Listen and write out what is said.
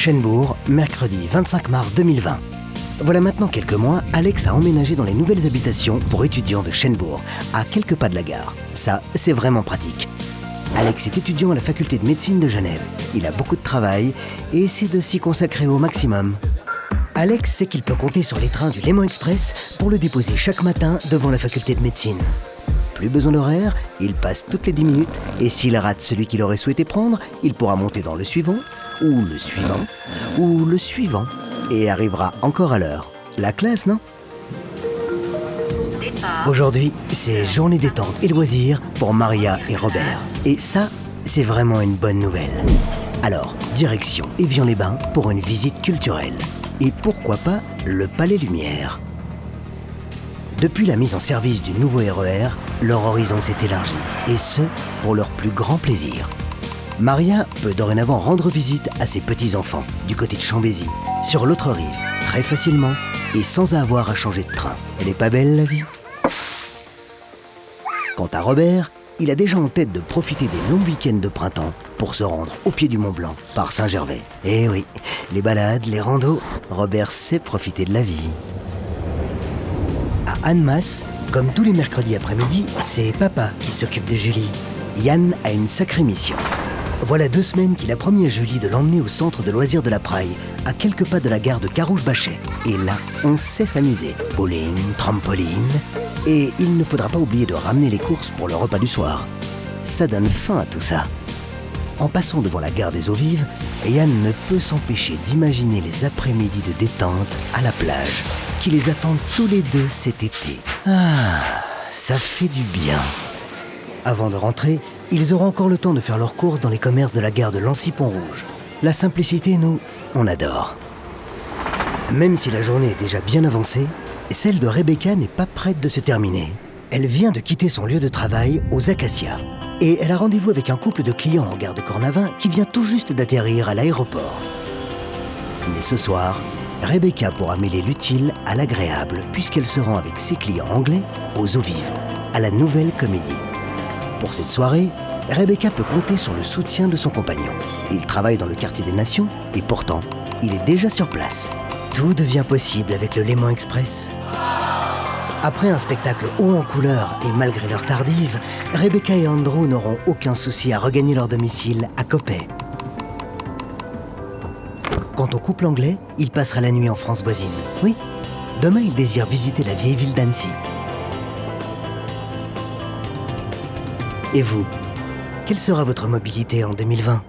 Chênebourg, mercredi 25 mars 2020. Voilà maintenant quelques mois, Alex a emménagé dans les nouvelles habitations pour étudiants de Chênebourg, à quelques pas de la gare. Ça, c'est vraiment pratique. Alex est étudiant à la faculté de médecine de Genève. Il a beaucoup de travail et essaie de s'y consacrer au maximum. Alex sait qu'il peut compter sur les trains du Léman Express pour le déposer chaque matin devant la faculté de médecine. Plus besoin d'horaire, il passe toutes les 10 minutes et s'il rate celui qu'il aurait souhaité prendre, il pourra monter dans le suivant, ou le suivant, ou le suivant, et arrivera encore à l'heure. La classe, non ? Aujourd'hui, c'est journée détente et loisirs pour Maria et Robert. Et ça, c'est vraiment une bonne nouvelle. Alors, direction Évian-les-Bains pour une visite culturelle. Et pourquoi pas le Palais Lumière. Depuis la mise en service du nouveau RER, leur horizon s'est élargi, et ce, pour leur plus grand plaisir. Maria peut dorénavant rendre visite à ses petits-enfants, du côté de Chambésy, sur l'autre rive, très facilement, et sans avoir à changer de train. Elle est pas belle, la vie ? Quant à Robert, il a déjà en tête de profiter des longs week-ends de printemps pour se rendre au pied du Mont Blanc, par Saint-Gervais. Eh oui, les balades, les randos, Robert sait profiter de la vie. À Annemasse, comme tous les mercredis après-midi, c'est papa qui s'occupe de Julie. Yann a une sacrée mission. Voilà 2 semaines qu'il a promis à Julie de l'emmener au centre de loisirs de la Praille, à quelques pas de la gare de Carouge-Bachet. Et là, on sait s'amuser. Bowling, trampoline... Et il ne faudra pas oublier de ramener les courses pour le repas du soir. Ça donne faim à tout ça. En passant devant la gare des Eaux Vives, Yann ne peut s'empêcher d'imaginer les après-midi de détente à la plage qui les attendent tous les deux cet été. Ah, ça fait du bien. Avant de rentrer, ils auront encore le temps de faire leurs courses dans les commerces de la gare de Lancy-Pont-Rouge. La simplicité, nous, on adore. Même si la journée est déjà bien avancée, celle de Rebecca n'est pas prête de se terminer. Elle vient de quitter son lieu de travail aux Acacias. Et elle a rendez-vous avec un couple de clients en gare de Cornavin qui vient tout juste d'atterrir à l'aéroport. Mais ce soir, Rebecca pourra mêler l'utile à l'agréable puisqu'elle se rend avec ses clients anglais aux Eaux Vives, à la Nouvelle Comédie. Pour cette soirée, Rebecca peut compter sur le soutien de son compagnon. Il travaille dans le quartier des Nations et pourtant, il est déjà sur place. Tout devient possible avec le Léman Express. Après un spectacle haut en couleur et malgré l'heure tardive, Rebecca et Andrew n'auront aucun souci à regagner leur domicile à Coppet. Quant au couple anglais, il passera la nuit en France voisine. Oui, demain il désire visiter la vieille ville d'Annecy. Et vous, quelle sera votre mobilité en 2020 ?